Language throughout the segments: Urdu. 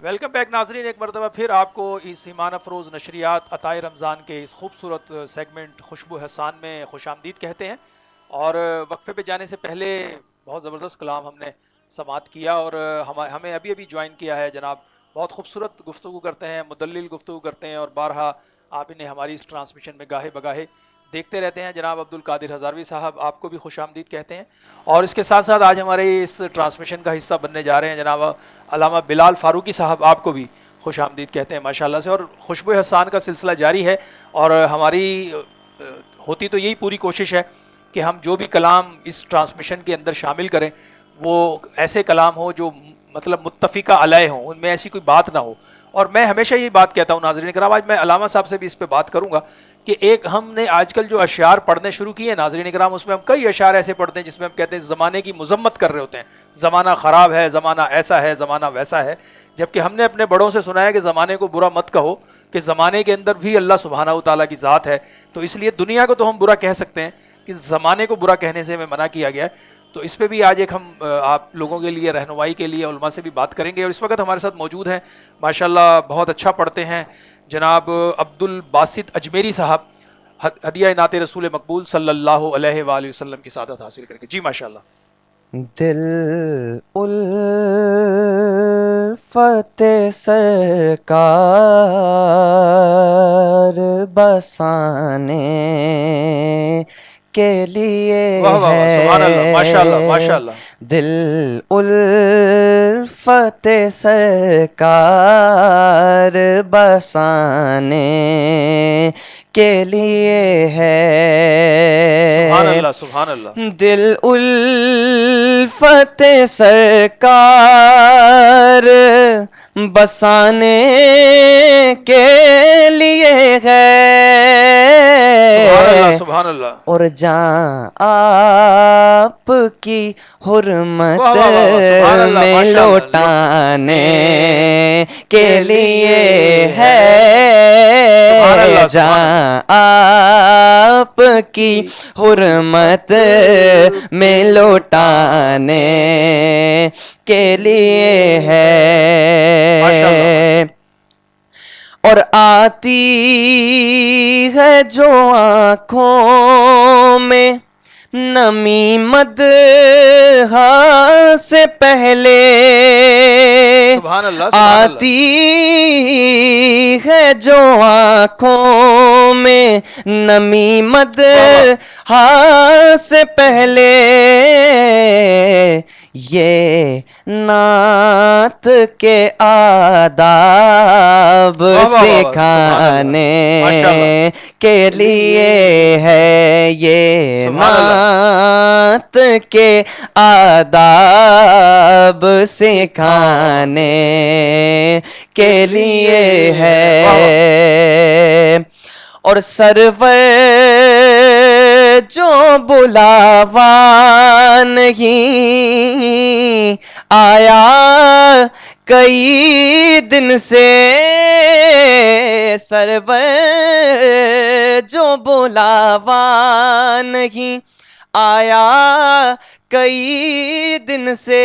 ویلکم بیک ناظرین، ایک مرتبہ پھر آپ کو اس ایمان افروز نشریات عطائے رمضان کے اس خوبصورت سیگمنٹ خوشبو حسان میں خوش آمدید کہتے ہیں۔ اور وقفے پہ جانے سے پہلے بہت زبردست کلام ہم نے سماعت کیا، اور ہمیں ابھی ابھی جوائن کیا ہے جناب، بہت خوبصورت گفتگو کرتے ہیں، مدلل گفتگو کرتے ہیں، اور بارہا آپ انہیں ہماری اس ٹرانسمیشن میں گاہے بگاہے دیکھتے رہتے ہیں۔ جناب عبد القادر ہزاروی صاحب، آپ کو بھی خوش آمدید کہتے ہیں۔ اور اس کے ساتھ ساتھ آج ہمارے اس ٹرانسمیشن کا حصہ بننے جا رہے ہیں جناب علامہ بلال فاروقی صاحب، آپ کو بھی خوش آمدید کہتے ہیں ماشاءاللہ سے۔ اور خوشبو حسان کا سلسلہ جاری ہے، اور ہماری ہوتی تو یہی پوری کوشش ہے کہ ہم جو بھی کلام اس ٹرانسمیشن کے اندر شامل کریں وہ ایسے کلام ہوں جو مطلب متفقہ علیہ ہوں، ان میں ایسی کوئی بات نہ ہو۔ اور میں ہمیشہ یہی بات کہتا ہوں ناظرین کرام، آج میں علامہ صاحب سے بھی اس پہ بات کروں گا کہ ایک ہم نے آج کل جو اشعار پڑھنے شروع کیے ہیں ناظرین کرام، اس میں ہم کئی اشعار ایسے پڑھتے ہیں جس میں ہم کہتے ہیں زمانے کی مذمت کر رہے ہوتے ہیں، زمانہ خراب ہے، زمانہ ایسا ہے، زمانہ ویسا ہے، جبکہ ہم نے اپنے بڑوں سے سنا ہے کہ زمانے کو برا مت کہو، کہ زمانے کے اندر بھی اللہ سبحانہ و تعالیٰ کی ذات ہے، تو اس لیے دنیا کو تو ہم برا کہہ سکتے ہیں کہ زمانے کو برا کہنے سے ہمیں منع کیا گیا ہے۔ تو اس پہ بھی آج ایک ہم آپ لوگوں کے لیے رہنمائی کے لیے علماء سے بھی بات کریں گے۔ اور اس وقت ہمارے ساتھ موجود ہیں ماشاءاللہ، بہت اچھا پڑھتے ہیں جناب عبد الباسط اجمیری صاحب، ہدیہ نعت رسول مقبول صلی اللہ علیہ وآلہ وسلم کی سعادت حاصل کر کے۔ جی ماشاءاللہ۔ دل الفت سرکار بسانے کے لیے واہ واہ واہ، سبحان اللہ، ماشاءاللہ ماشاءاللہ۔ دل الفت سرکار بسانے کے لیے ہے، سبحان اللہ سبحان اللہ۔ دل الفت سرکار بسانے کے لیے ہے، سبحان اللہ سبحان اللہ۔ اور جان آپ کی حرمت میں لوٹانے کے لیے ہے، جان آپ کی حرمت میں لوٹانے کے لیے ہے، اور آتی ہے جو آنکھوں میں نمی مدحا سے پہلے، سبحان اللہ سبحان اللہ۔ آتی ہے جو آنکھوں میں نمی مدحا سے پہلے، یہ نعت کے آداب سکھانے کے لیے ہے، یہ نعت کے آداب سکھانے کے لیے ہے، اور سرور جو بلاوا نہیں آیا کئی دن سے، سرور جو بلاوا نہیں آیا کئی دن سے،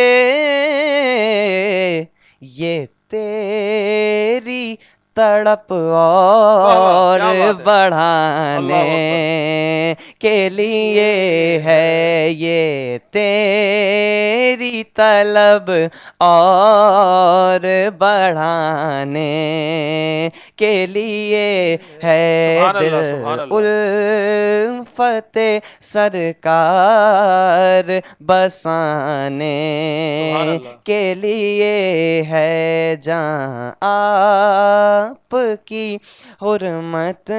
یہ تیری تڑپ اور بڑھانے کے لیے ہے، یہ تیری طلب اور بڑھانے کے لیے ہے، دل الفت سرکار بسانے کے لیے ہے، جہاں آپ کی حرمت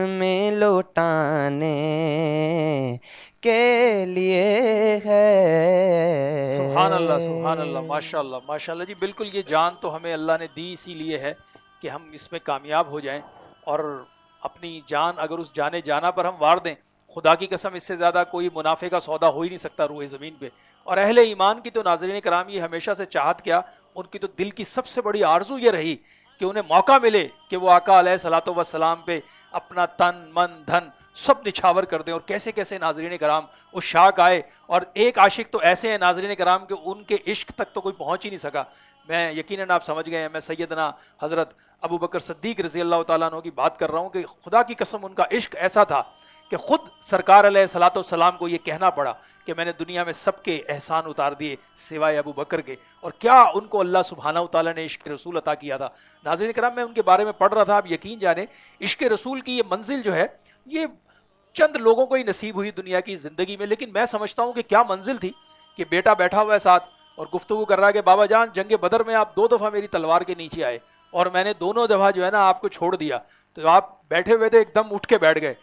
میں لوٹانے کے لیے ہے۔ سبحان اللہ سبحان اللہ، ماشاء اللہ ماشاء اللہ۔ جی بالکل، یہ جان تو ہمیں اللہ نے دی اسی لیے ہے کہ ہم اس میں کامیاب ہو جائیں، اور اپنی جان اگر اس جانے جانا پر ہم وار دیں، خدا کی قسم اس سے زیادہ کوئی منافع کا سودا ہو ہی نہیں سکتا روح زمین پہ۔ اور اہل ایمان کی تو ناظرین کرام یہ ہمیشہ سے چاہت کیا، ان کی تو دل کی سب سے بڑی آرزو یہ رہی کہ انہیں موقع ملے کہ وہ آقا علیہ الصلوۃ والسلام پہ اپنا تن من دھن سب نچھاور کر دیں. اور کیسے کیسے ناظرین کرام اس شاک آئے, اور ایک عاشق تو ایسے ہیں ناظرین کرام کہ ان کے عشق تک تو کوئی پہنچ ہی نہیں سکا. میں یقیناً آپ سمجھ گئے ہیں میں سیدنا حضرت ابو بکر صدیق رضی اللہ تعالیٰ عنہ کی بات کر رہا ہوں کہ خدا کی قسم ان کا عشق ایسا تھا کہ خود سرکار علیہ الصلوۃ والسلام کو یہ کہنا پڑا کہ میں نے دنیا میں سب کے احسان اتار دیے سوائے ابو بکر کے. اور کیا ان کو اللہ سبحانہ وتعالیٰ نے عشق رسول عطا کیا تھا. ناظرین کرام میں ان کے بارے میں پڑھ رہا تھا, آپ یقین جانیں عشق رسول کی یہ منزل جو ہے یہ چند لوگوں کو ہی نصیب ہوئی دنیا کی زندگی میں. لیکن میں سمجھتا ہوں کہ کیا منزل تھی کہ بیٹا بیٹھا ہوا ہے ساتھ اور گفتگو کر رہا ہے کہ بابا جان جنگ بدر میں آپ 2 دفعہ میری تلوار کے نیچے آئے اور میں نے دونوں دفعہ جو ہے نا آپ کو چھوڑ دیا. تو آپ بیٹھے ہوئے تھے ایک دم اٹھ کے بیٹھ گئے.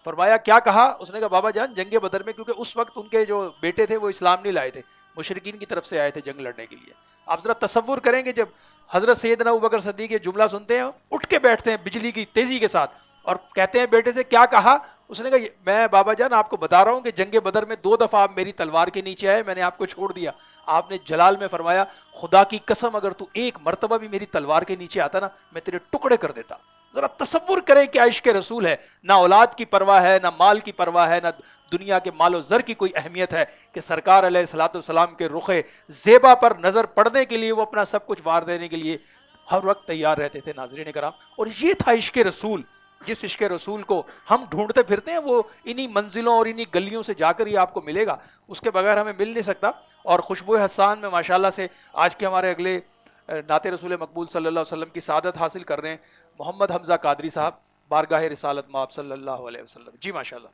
فرمایا کیا کہا؟ اس نے کہا بابا جان جنگ بدر میں, کیونکہ اس وقت ان کے جو بیٹے تھے وہ اسلام نہیں لائے تھے, مشرکین کی طرف سے آئے تھے جنگ لڑنے کے لیے. آپ ذرا تصور کریں کہ جب حضرت سیدنا ابوبکر صدیق یہ جملہ سنتے ہیں اٹھ کے بیٹھتے ہیں بجلی کی تیزی کے ساتھ اور کہتے ہیں بیٹے سے کیا کہا؟ اس نے کہا میں بابا جان آپ کو بتا رہا ہوں کہ جنگ بدر میں 2 دفعہ آپ میری تلوار کے نیچے آئے, میں نے آپ کو چھوڑ دیا. آپ نے جلال میں فرمایا خدا کی قسم اگر تو ایک مرتبہ بھی میری تلوار کے نیچے آتا نا میں تیرے ٹکڑے کر دیتا. ذرا تصور کریں کہ عشق رسول ہے, نہ اولاد کی پرواہ ہے, نہ مال کی پرواہ ہے, نہ دنیا کے مال و زر کی کوئی اہمیت ہے, کہ سرکار علیہ الصلوۃ والسلام کے رخ زیبا پر نظر پڑنے کے لیے وہ اپنا سب کچھ وار دینے کے لیے ہر وقت تیار رہتے تھے. ناظرین کرام اور یہ تھا عشق رسول. جس عشق رسول کو ہم ڈھونڈتے پھرتے ہیں وہ انہی منزلوں اور انہی گلیوں سے جا کر ہی آپ کو ملے گا, اس کے بغیر ہمیں مل نہیں سکتا. اور خوشبو حسان میں ماشاءاللہ سے آج کے ہمارے اگلے نعت رسول مقبول صلی اللہ علیہ وسلم کی سعادت حاصل کر رہے ہیں محمد حمزہ قادری صاحب, بارگاہ رسالت مآب صلی اللہ علیہ وسلم. جی ماشاءاللہ.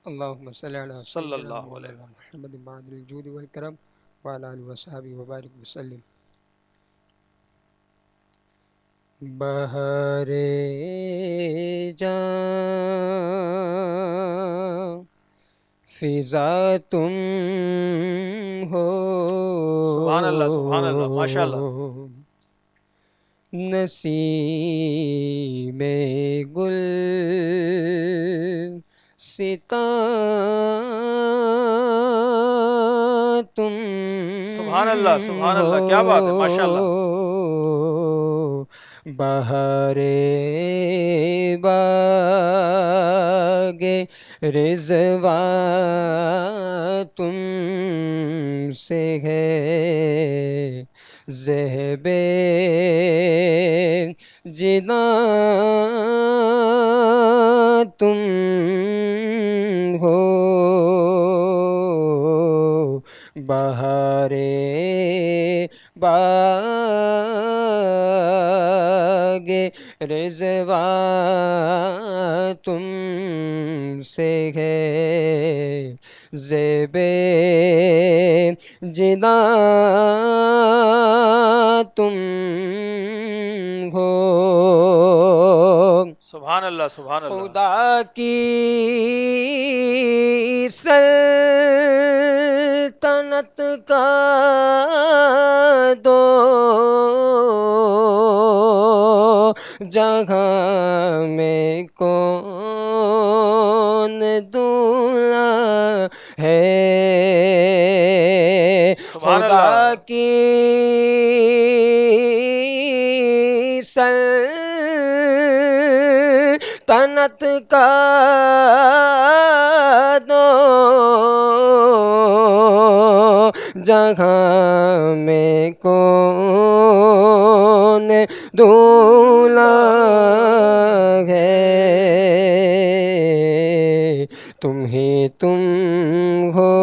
اللهم صل على صلی سيدنا اللہ علیہ مولانا محمد معدل الجود والكرم وعلى آله وصحبه وبارك وسلم. بہار جان فضا تم ہو, سبحان اللہ سبحان اللہ ماشاءاللہ. نسیم گل ستا تم سبحان اللہ سبحان اللہ, کیا بات ہے ماشاءاللہ. بہار باغ رضوان تم سے ہے, ذہب جنا تم ہو. بہار باغ رضوان تم سے ہے, زیب جنا تم ہو. سبحان اللہ سبحان اللہ. خدا کی سلطنت کا دو جہاں میں کون دولہا ہے. خدا کی سلطنت کا دو جہاں میں کون دولہا ہے. تم ہی تم ہو,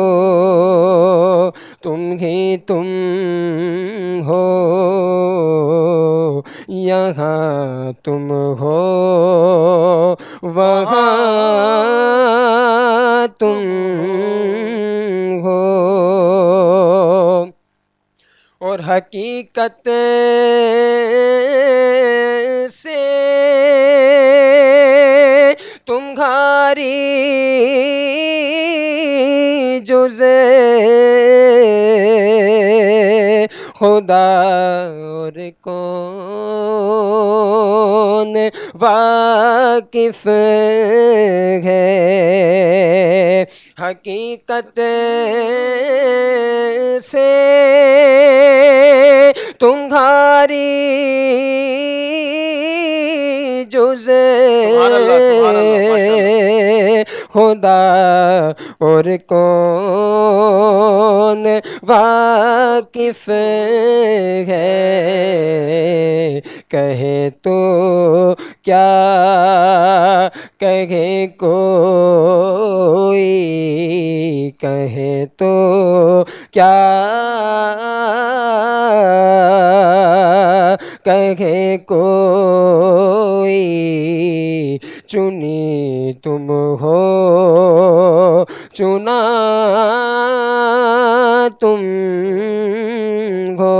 تم ہی تم ہو, یہاں تم ہو وہاں تم ہو. اور حقیقت سے تمہاری جز خدا اور کون واقف ہے. حقیقت سے تمہاری جز سبحان اللہ سبحان اللہ ماشاءاللہ. اور کون واقف ہے، کہے تو کیا کہے کوئی، کہے تو کیا کہے کوئی، چنی تم ہو چنا تم ہو،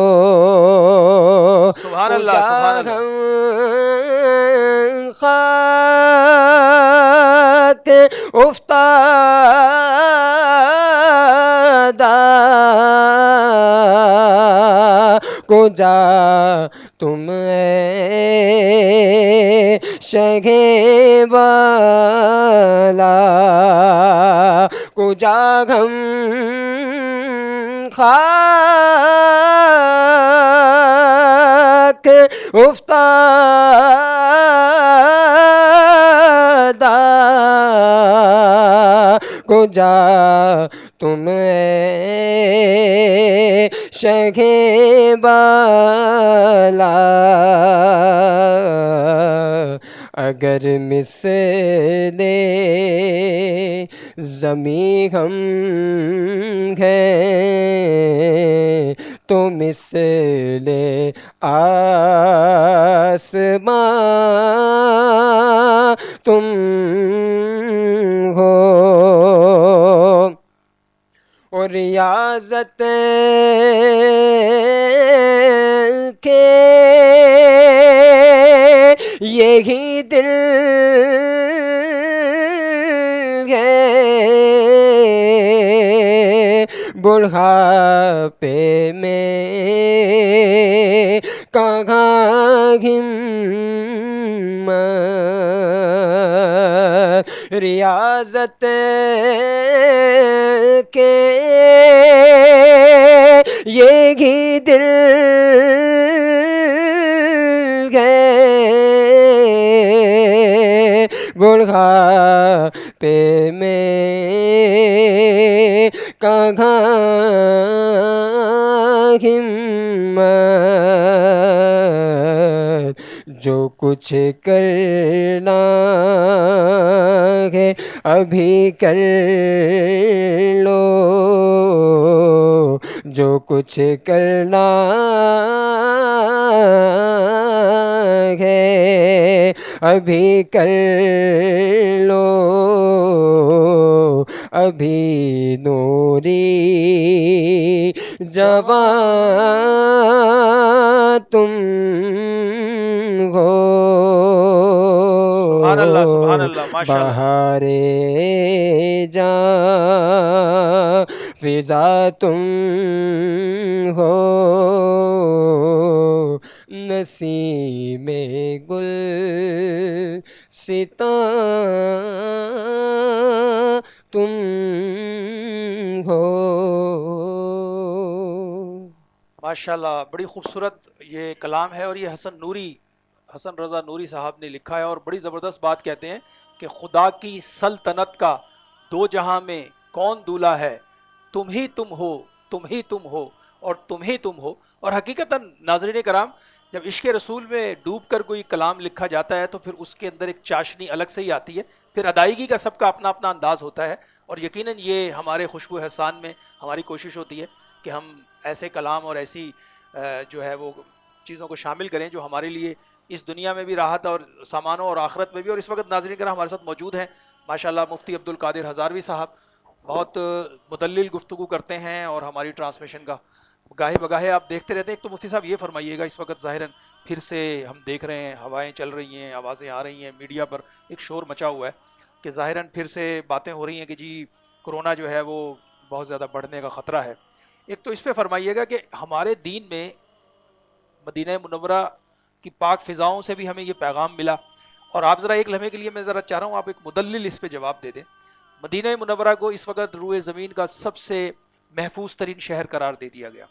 سبحان اللہ سبحان اللہ. خاک افتادہ کو جا تم شہ بالا کو جا غم خاک افتادہ کو جا تم شہ بالا، اگر مثل زمیں ہم ہیں تو مثل آسمان تم ہو، اور ریاضت کے یہی دل ہے، بڑھاپے میں کہاں ہمت، ریاضت کے یہی دل ہے، بڑھاپے میں کہاں ہمت، جو کچھ کرنا ہے ابھی کر لو، جو کچھ کرنا ہے ابھی کر لو، ابھی نوری جوان تم ہو، سبحان اللہ سبحان اللہ ماشاء اللہ. بہار جاں فضا تم ہو، نسیم گل ستا تم ہو. ماشاءاللہ بڑی خوبصورت یہ کلام ہے، اور یہ حسن رضا نوری صاحب نے لکھا ہے، اور بڑی زبردست بات کہتے ہیں کہ خدا کی سلطنت کا دو جہاں میں کون دولا ہے، تم ہی تم ہو، تم ہی تم ہو، اور تم ہی تم ہو. اور حقیقتاً ناظرین کرام، جب عشق رسول میں ڈوب کر کوئی کلام لکھا جاتا ہے تو پھر اس کے اندر ایک چاشنی الگ سے ہی آتی ہے، پھر ادائیگی کا سب کا اپنا اپنا انداز ہوتا ہے. اور یقیناً یہ ہمارے خوشبو احسان میں ہماری کوشش ہوتی ہے کہ ہم ایسے کلام اور ایسی جو ہے وہ چیزوں کو شامل کریں جو ہمارے لیے اس دنیا میں بھی راحت اور سامانوں اور آخرت میں بھی. اور اس وقت ناظرین کرام ہمارے ساتھ موجود ہیں ماشاءاللہ مفتی عبد القادر ہزاروی صاحب، بہت مدلل گفتگو کرتے ہیں اور ہماری ٹرانسمیشن کا گاہے بگاہے آپ دیکھتے رہتے ہیں. ایک تو مفتی صاحب یہ فرمائیے گا، اس وقت ظاہراً پھر سے ہم دیکھ رہے ہیں ہوائیں چل رہی ہیں، آوازیں آ رہی ہیں، میڈیا پر ایک شور مچا ہوا ہے کہ ظاہراً پھر سے باتیں ہو رہی ہیں کہ جی کرونا جو ہے وہ بہت زیادہ بڑھنے کا خطرہ ہے. ایک تو اس پہ فرمائیے گا کہ ہمارے دین میں مدینہ منورہ کی پاک فضاؤں سے بھی ہمیں یہ پیغام ملا، اور آپ ذرا ایک لمحے کے لیے میں ذرا چاہ رہا ہوں آپ ایک مدلل اس پہ جواب دے دیں. مدینہ منورہ کو اس وقت روئے زمین کا سب سے محفوظ ترین شہر قرار دے دیا گیا،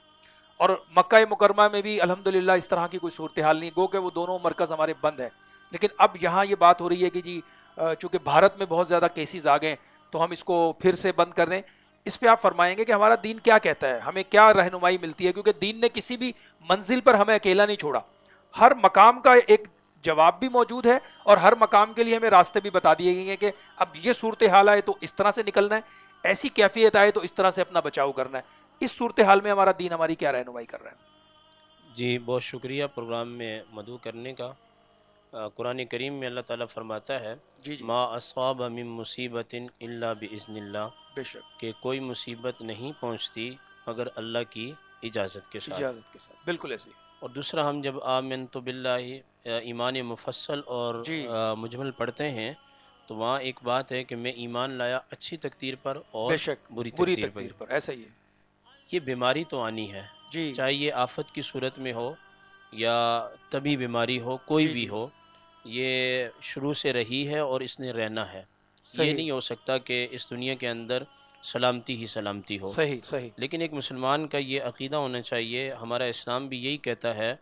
اور مکہ مکرمہ میں بھی الحمدللہ اس طرح کی کوئی صورتحال نہیں، گو کہ وہ دونوں مرکز ہمارے بند ہیں. لیکن اب یہاں یہ بات ہو رہی ہے کہ جی چونکہ بھارت میں بہت زیادہ کیسز آ گئے تو ہم اس کو پھر سے بند کر دیں. اس پہ آپ فرمائیں گے کہ ہمارا دین کیا کہتا ہے, ہمیں کیا رہنمائی ملتی ہے, کیونکہ دین نے کسی بھی منزل پر ہمیں اکیلا نہیں چھوڑا, ہر مقام کا ایک جواب بھی موجود ہے اور ہر مقام کے لیے ہمیں راستے بھی بتا دیے گئے ہیں کہ اب یہ صورتحال آئے تو اس طرح سے نکلنا ہے, ایسی کیفیت آئے تو اس طرح سے اپنا بچاؤ کرنا ہے. اس صورتحال میں ہمارا دین ہماری کیا رہنمائی کر رہا ہے؟ جی بہت شکریہ پروگرام میں مدعو کرنے کا. قرآن کریم میں اللہ تعالیٰ فرماتا ہے جی جی ما اصاب من مصیبت الا باذن اللہ, بے شک, کہ کوئی مصیبت نہیں پہنچتی مگر اللہ کی اجازت کے ساتھ. اجازت کے ساتھ, بالکل ایسے ہی. اور دوسرا, ہم جب آمنت باللہ ایمان مفصل اور جی مجمل پڑھتے ہیں تو وہاں ایک بات ہے کہ میں ایمان لایا اچھی تقدیر پر اور بے شک, بری بری تقدیر پر. تقدیر پر, ایسا ہی ہے. یہ بیماری تو آنی ہے, جی چاہے یہ آفت کی صورت میں ہو یا طبی بیماری ہو, کوئی جی بھی جی ہو, یہ شروع سے رہی ہے اور اس نے رہنا ہے. یہ صحیح نہیں ہو سکتا کہ اس دنیا کے اندر سلامتی ہی سلامتی ہو. صحیح صحیح, لیکن ایک مسلمان کا یہ عقیدہ ہونا چاہیے, ہمارا اسلام بھی یہی کہتا ہے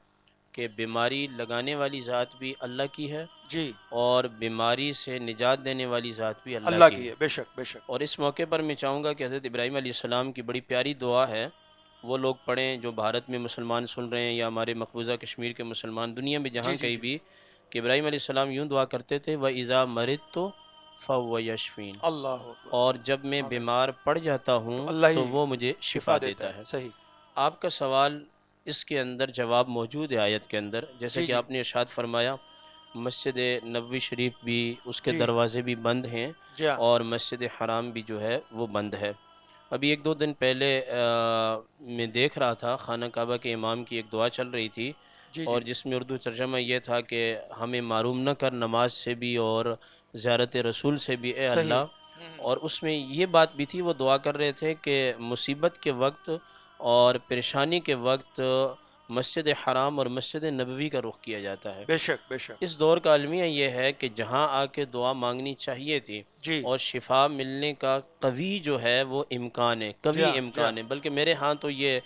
کہ بیماری لگانے والی ذات بھی اللہ کی ہے جی اور بیماری سے نجات دینے والی ذات بھی اللہ اللہ کی کی ہے. ہے, بے شک بے شک. اور اس موقع پر میں چاہوں گا کہ حضرت ابراہیم علیہ السلام کی بڑی پیاری دعا ہے, وہ لوگ پڑھیں جو بھارت میں مسلمان سن رہے ہیں یا ہمارے مقبوضہ کشمیر کے مسلمان, دنیا میں جہاں جی جی کہیں جی, بھی, کہ ابراہیم علیہ السلام یوں دعا کرتے تھے وَإِذَا مَرِضْتُ فَهُوَ يَشْفِينِ, اللہ اکبر, اور جب میں آمین. بیمار پڑ جاتا تو ہوں اللہ تو ہی وہ مجھے شفا دیتا ہے. صحیح. آپ کا سوال اس کے اندر جواب موجود ہے آیت کے اندر, جیسے جی کہ جی آپ نے ارشاد فرمایا مسجد نبوی شریف بھی اس کے جی دروازے بھی بند ہیں جی ہاں, اور مسجد حرام بھی جو ہے وہ بند ہے. ابھی ایک دو دن پہلے میں دیکھ رہا تھا خانہ کعبہ کے امام کی ایک دعا چل رہی تھی, جی اور جی جس میں اردو ترجمہ یہ تھا کہ ہمیں معروم نہ کر نماز سے بھی اور زیارت رسول سے بھی اے صحیح. اللہ. اور اس میں یہ بات بھی تھی, وہ دعا کر رہے تھے کہ مصیبت کے وقت اور پریشانی کے وقت مسجد حرام اور مسجد نبوی کا رخ کیا جاتا ہے. بے شک بے شک. اس دور کا المیہ یہ ہے کہ جہاں آ کے دعا مانگنی چاہیے تھی جی اور شفا ملنے کا قوی جو ہے وہ امکان ہے, جی ہاں قوی جی ہاں, امکان ہے, بلکہ میرے ہاں تو یہ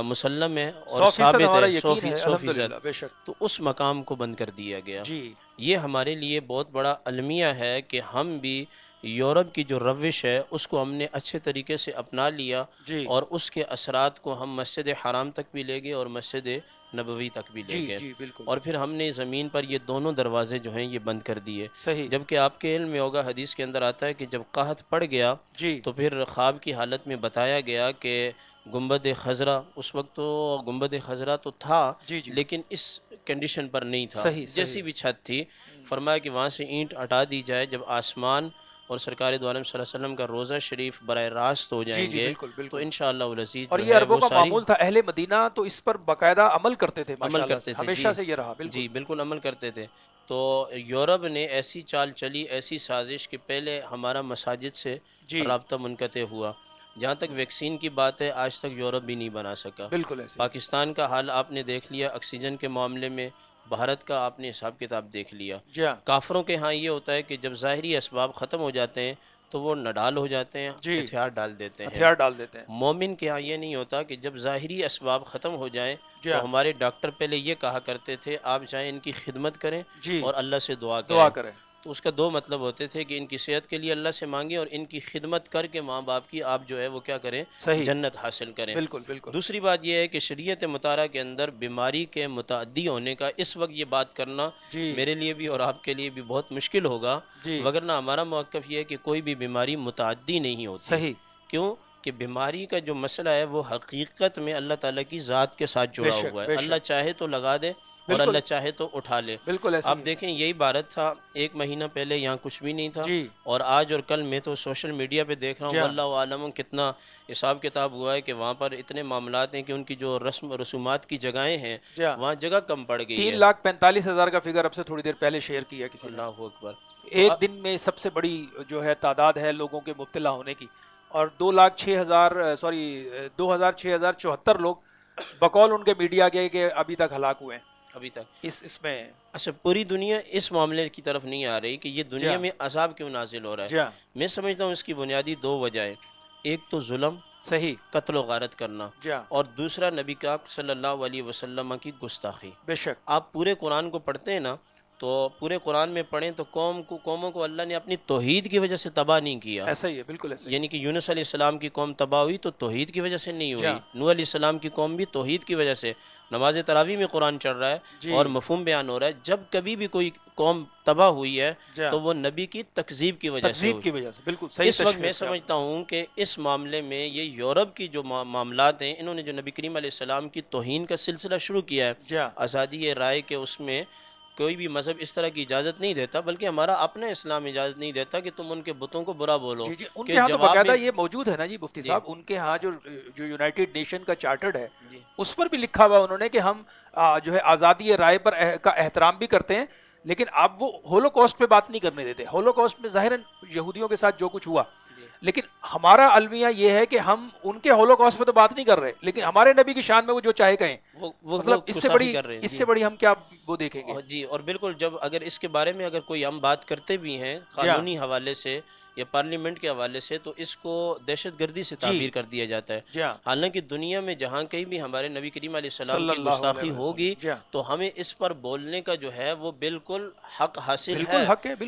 مسلم ہے اور 100% ثابت ہمارا ہے, یقین ہے, 100%. الحمدللہ, بے شک. تو اس مقام کو بند کر دیا گیا. جی یہ ہمارے لیے بہت بڑا المیہ ہے کہ ہم بھی یورپ کی جو روش ہے اس کو ہم نے اچھے طریقے سے اپنا لیا جی اور اس کے اثرات کو ہم مسجد حرام تک بھی لے گئے اور مسجد نبوی تک بھی لے جی گئے, جی بالکل, اور پھر ہم نے زمین پر یہ دونوں دروازے جو ہیں یہ بند کر دیے. صحیح. جبکہ آپ کے علم میں ہوگا, حدیث کے اندر آتا ہے کہ جب قحط پڑ گیا جی تو پھر خواب کی حالت میں بتایا گیا کہ گنبد خضرا, اس وقت تو گنبد خضرا تو تھا جی جی, لیکن اس کنڈیشن پر نہیں تھا, صحیح جیسی صحیح. بھی چھت تھی. فرمایا کہ وہاں سے اینٹ ہٹا دی جائے, جب آسمان اور سرکار دو عالم صلی اللہ علیہ وسلم کا روضہ شریف براہ راست ہو جی جائیں جی گے بالکل تو بالکل. انشاءاللہ العزیز اور جو یہ ہے عربوں وہ کا ساری معمول تھا, اہل مدینہ تو اس پر باقاعدہ عمل کرتے تھے, عمل ماشاءاللہ سے, کرتے تھے. ہمیشہ جی سے یہ رہا, بالکل. جی بالکل عمل کرتے تھے. تو یورپ نے ایسی چال چلی, ایسی سازش کہ پہلے ہمارا مساجد سے جی رابطہ منقطع ہوا. جہاں تک ویکسین کی بات ہے, آج تک یورپ بھی نہیں بنا سکا. بالکل ایسے ہی. پاکستان کا حال آپ نے دیکھ لیا آکسیجن کے معاملے میں, بھارت کا آپ نے حساب کتاب دیکھ لیا. جی ہاں, کافروں کے ہاں یہ ہوتا ہے کہ جب ظاہری اسباب ختم ہو جاتے ہیں تو وہ نڈال ہو جاتے ہیں, جی ہتھیار ڈال دیتے ہیں. ہتھیار ڈال دیتے ہیں. مومن کے ہاں یہ نہیں ہوتا کہ جب ظاہری اسباب ختم ہو جائیں جی ہاں, تو ہمارے ڈاکٹر پہلے یہ کہا کرتے تھے آپ جائیں ان کی خدمت کریں جی اور اللہ سے دعا دعا کریں. کریں. تو اس کا دو مطلب ہوتے تھے کہ ان کی صحت کے لیے اللہ سے مانگیں اور ان کی خدمت کر کے ماں باپ کی آپ جو ہے وہ کیا کریں, صحیح, جنت حاصل کریں. بالکل بالکل. دوسری بات یہ ہے کہ شریعت مطالعہ کے اندر بیماری کے متعدی ہونے کا اس وقت یہ بات کرنا جی میرے لیے بھی اور آپ کے لیے بھی بہت مشکل ہوگا, جی, وگرنہ ہمارا موقف یہ ہے کہ کوئی بھی بیماری متعدی نہیں ہوتی. صحیح, کیوں کہ بیماری کا جو مسئلہ ہے وہ حقیقت میں اللہ تعالیٰ کی ذات کے ساتھ بے جڑا شک ہوا ہے. بے اللہ شک, چاہے تو لگا دے اور بالکل اللہ چاہے تو اٹھا لے. بالکل ایسے آپ ہی ہے. دیکھیں یہی بھارت تھا, ایک مہینہ پہلے یہاں کچھ بھی نہیں تھا, جی اور آج اور کل میں تو سوشل میڈیا پہ دیکھ رہا ہوں جی ہاں, واللہ عالم کتنا حساب کتاب ہوا ہے کہ وہاں پر اتنے معاملات ہیں کہ ان کی جو رسم رسومات کی جگہیں ہیں جی ہاں, وہاں جگہ کم پڑ گئی ہے. 3,45,000 کا فگر اب سے تھوڑی دیر پہلے شیئر کیا کسی نے. اللہ اکبر. تو ایک دن میں سب سے بڑی جو ہے تعداد ہے لوگوں کے مبتلا ہونے کی, اور 2,06,074 لوگ بقول ان کے میڈیا کے کہ ابھی تک ہلاک ہوئے ہیں ابھی تک اس میں. اچھا, پوری دنیا اس معاملے کی طرف نہیں آ رہی کہ یہ جی دنیا ہاں, میں عذاب کیوں نازل ہو رہا ہے. جی ہاں, میں سمجھتا ہوں اس کی بنیادی دو وجہیں, ایک تو ظلم, صحیح, قتل و غارت کرنا, جی ہاں, اور دوسرا نبی پاک صلی اللہ علیہ وسلم کی گستاخی. بے شک, آپ پورے قرآن کو پڑھتے ہیں نا تو پورے قرآن میں پڑھیں تو قوموں کو اللہ نے اپنی توحید کی وجہ سے تباہ نہیں کیا. ایسا ہی ہے، بالکل ایسا ہی. یعنی کہ یونس علیہ السلام کی قوم تباہ ہوئی تو توحید کی وجہ سے نہیں ہوئی. نوح علیہ السلام کی قوم بھی توحید کی وجہ سے. نماز تراویح میں قرآن چڑھ رہا ہے اور مفہوم بیان ہو رہا ہے. جب کبھی بھی کوئی قوم تباہ ہوئی ہے تو وہ نبی کی تکذیب کی وجہ سے ہوئی. بالکل صحیح. اس وقت میں سمجھتا ہوں کہ اس معاملے میں یہ یورپ کی جو معاملات ہیں، انہوں نے جو نبی کریم علیہ السلام کی توہین کا سلسلہ شروع کیا ہے، آزادی رائے کے اس میں کوئی بھی مذہب اس طرح کی اجازت نہیں دیتا، بلکہ ہمارا اپنا اسلام اجازت نہیں دیتا کہ تم ان کے بتوں کو برا بولو. ان کے ہاں تو باقاعدہ یہ موجود ہے نا جی مفتی صاحب، ان کے ہاں جو یونائٹڈ نیشن کا چارٹرڈ ہے اس پر بھی لکھا ہوا انہوں نے کہ ہم جو ہے آزادی رائے پر کا احترام بھی کرتے ہیں، لیکن اب وہ ہولوکاسٹ پہ بات نہیں کرنے دیتے. ہولوکاسٹ میں ظاہراً یہودیوں کے ساتھ جو کچھ ہوا، لیکن ہمارا المیہ یہ ہے کہ ہم ان کے ہولوکاسٹ پہ تو بات نہیں کر رہے، لیکن ہمارے نبی کی شان میں وہ جو چاہے کہیں، مطلب اس سے بڑی ہم کیا وہ دیکھیں گے. جی، اور بالکل جب اگر اس کے بارے میں اگر کوئی ہم بات کرتے بھی ہیں قانونی حوالے سے یا پارلیمنٹ کے حوالے سے، تو اس کو دہشت گردی سے تعبیر کر دیا جاتا ہے. حالانکہ دنیا میں جہاں کہیں بھی ہمارے نبی کریم علیہ السلام کی گستاخی ہوگی تو ہمیں اس پر بولنے کا جو ہے وہ بالکل حق حاصل ہے.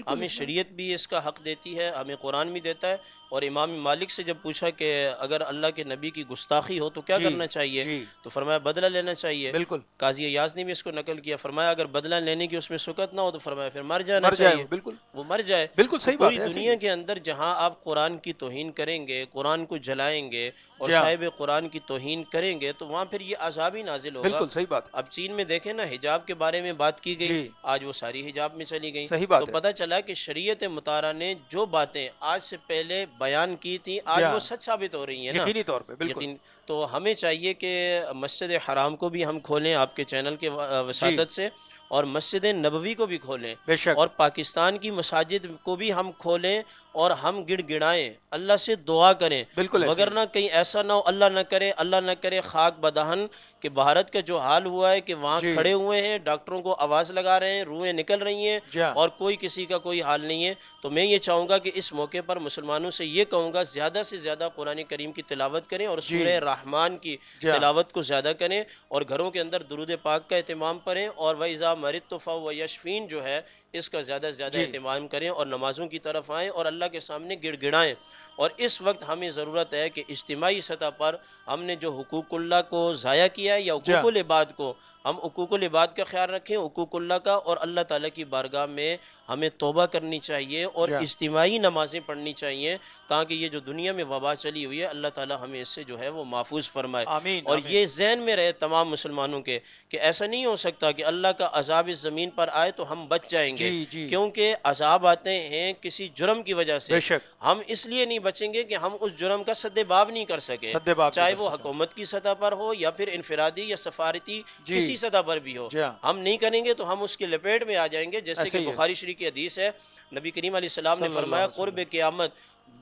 ہمیں شریعت بھی اس کا حق دیتی ہے، ہمیں قرآن بھی دیتا ہے. اور امام مالک سے جب پوچھا کہ اگر اللہ کے نبی کی گستاخی ہو تو کیا کرنا چاہیے، تو فرمایا بدلہ لینا چاہیے. بالکل. قاضی ایاز نے بھی اس کو نقل کیا، فرمایا اگر بدلہ لینے کی اس میں سکت نہ ہو تو فرمایا پھر مر جانا چاہیے. بالکل وہ مر جائے. بالکل صحیح بات ہے. پوری دنیا کے اندر جہاں آپ قرآن کی توہین کریں گے، قرآن کو جلائیں گے اور صاحب قرآن کی توہین کریں گے تو وہاں پھر یہ عذاب ہی نازل ہوگا. بالکل صحیح بات. اب چین میں دیکھیں نا، حجاب کے بارے میں بات کی گئی، آج وہ ساری حجاب میں چلی گئی. صحیح بات. تو پتہ چلا کہ شریعت مطالعہ نے جو باتیں آج سے پہلے بیان کی تھی آج وہ سچ ثابت ہو رہی ہیں نا، یقینی طور پہ. بالکل. تو ہمیں چاہیے کہ مسجد حرام کو بھی ہم کھولیں آپ کے چینل کے وساطت سے، اور مسجد نبوی کو بھی کھولیں، اور پاکستان کی مساجد کو بھی ہم کھولیں اور ہم گڑ گڑائیں، اللہ سے دعا کریں. وگرنہ کہیں ایسا نہ ہو، اللہ نہ کرے خاک بدہن کہ بھارت کا جو حال ہوا ہے کہ وہاں کھڑے ہوئے ہیں، ڈاکٹروں کو آواز لگا رہے ہیں، روحیں نکل رہی ہیں اور کوئی کسی کا کوئی حال نہیں ہے. تو میں یہ چاہوں گا کہ اس موقع پر مسلمانوں سے یہ کہوں گا زیادہ سے زیادہ قرآن کریم کی تلاوت کریں اور سورہ رحمان کی تلاوت کو زیادہ کریں، اور گھروں کے اندر درود پاک کا اہتمام کریں، اور وَإِذَا مَرِضْتُ فَهُوَ يَشْفِينِ جو ہے اس کا زیادہ سے زیادہ اہتمام کریں، اور نمازوں کی طرف آئیں اور اللہ کے سامنے گڑ گڑائیں. اور اس وقت ہمیں ضرورت ہے کہ اجتماعی سطح پر ہم نے جو حقوق اللہ کو ضائع کیا ہے یا حقوق العباد کو، ہم حقوق العباد کا خیال رکھیں، حقوق اللہ کا، اور اللہ تعالیٰ کی بارگاہ میں ہمیں توبہ کرنی چاہیے اور اجتماعی نمازیں پڑھنی چاہیے، تاکہ یہ جو دنیا میں وبا چلی ہوئی ہے اللہ تعالیٰ ہمیں اس سے جو ہے وہ محفوظ فرمائے. اور یہ ذہن میں رہے تمام مسلمانوں کے کہ ایسا نہیں ہو سکتا کہ اللہ کا عذاب اس زمین پر آئے تو ہم بچ جائیں گے، کیونکہ عذاب آتے ہیں کسی جرم کی وجہ سے. ہم اس لیے نہیں بچیں گے کہ ہم اس جرم کا سد باب نہیں کر سکے، چاہے وہ حکومت کی سطح پر ہو یا پھر انفرادی یا سفارتی کسی سطح پر بھی ہو. ہم نہیں کریں گے تو ہم اس کے لپیٹ میں آ جائیں گے، جیسے کہ بخاری شریف کی حدیث ہے، نبی کریم علیہ السلام نے فرمایا قرب قیامت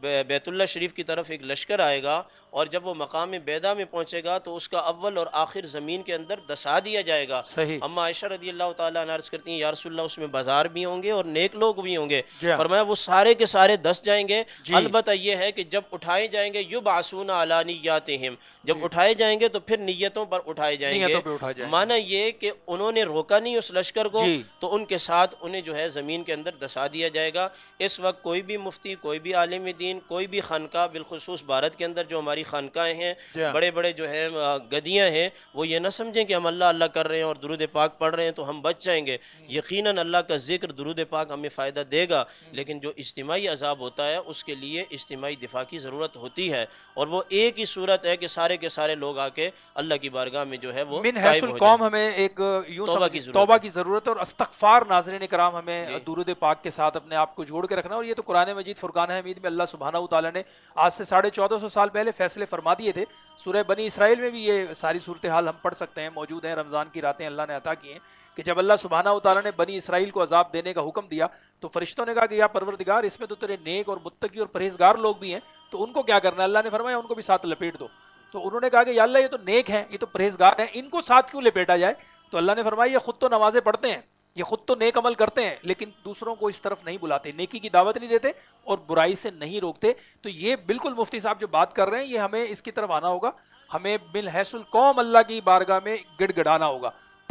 بیت اللہ شریف کی طرف ایک لشکر آئے گا، اور جب وہ مقام بیدا میں پہنچے گا تو اس کا اول اور آخر زمین کے اندر دسا دیا جائے گا. اما عائشہ رضی اللہ تعالیٰ عنہ عرض کرتی ہیں یا رسول اللہ اس میں بازار بھی ہوں گے اور نیک لوگ بھی ہوں گے. فرمایا وہ سارے کے سارے دس جائیں گے، البتہ یہ ہے کہ جب اٹھائے جائیں گے یبعثون علی نیاتہم، جب اٹھائے جائیں گے تو پھر نیتوں پر اٹھائے جائیں گے. معنی یہ کہ انہوں نے روکا نہیں اس لشکر کو تو ان کے ساتھ انہیں جو ہے زمین کے اندر دسا دیا جائے گا. اس وقت کوئی بھی مفتی، کوئی بھی عالم دین، کوئی بھی خانقاہ، بالخصوص بھارت کے اندر جو ہماری خانقاہیں ہیں، بڑے بڑے جو ہے گدیاں ہیں، وہ یہ نہ سمجھیں کہ ہم اللہ اللہ کر رہے ہیں اور درود پاک پڑھ رہے ہیں تو ہم بچ جائیں گے. یقیناً اللہ کا ذکر، درود پاک ہمیں فائدہ دے گا، لیکن جو اجتماعی عذاب ہوتا ہے اس کے لیے اجتماعی دفاع کی ضرورت ہوتی ہے، اور وہ ایک ہی صورت ہے کہ سارے کے سارے لوگ آ کے اللہ کی بارگاہ میں جو ہے وہ من حیث القوم ہمیں ایک توبہ کی ضرورت ہے اور استغفار. ناظرین کرام، ہمیں درود پاک کے ساتھ اپنے آپ کو جوڑ کے رکھنا. اور یہ تو قرآن مجید فرقان حمید میں اللہ سبحانہ وتعالی نے آج سے 1450 سال پہلے فیصلے فرما دیے تھے. سورہ بنی اسرائیل میں بھی یہ ساری صورتحال ہم پڑھ سکتے ہیں، موجود ہیں. رمضان کی راتیں اللہ نے عطا کی ہیں کہ جب اللہ سبحانہ وتعالی نے بنی اسرائیل کو عذاب دینے کا حکم دیا تو فرشتوں نے کہا کہ یا پروردگار اس میں تو تیرے نیک اور متقی اور پرہیزگار لوگ بھی ہیں، تو ان کو کیا کرنا ہے؟ اللہ نے فرمایا ان کو بھی ساتھ لپیٹ دو. تو انہوں نے کہا کہ یا اللہ یہ تو نیک ہیں، یہ تو پرہیزگار ہیں، ان کو ساتھ کیوں لپیٹا جائے؟ تو اللہ نے فرمایا یہ خود تو نمازیں پڑھتے ہیں، یہ خود تو نیک عمل کرتے ہیں، لیکن دوسروں کو اس طرف نہیں بلاتے، نیکی کی دعوت نہیں دیتے اور برائی سے نہیں روکتے. تو یہ بالکل مفتی صاحب جو بات کر رہے ہیں یہ ہمیں اس کی طرف آنا ہوگا. ہمیں بالحیث القوم اللہ کی بارگاہ میں گڑ گڑانا ہوگا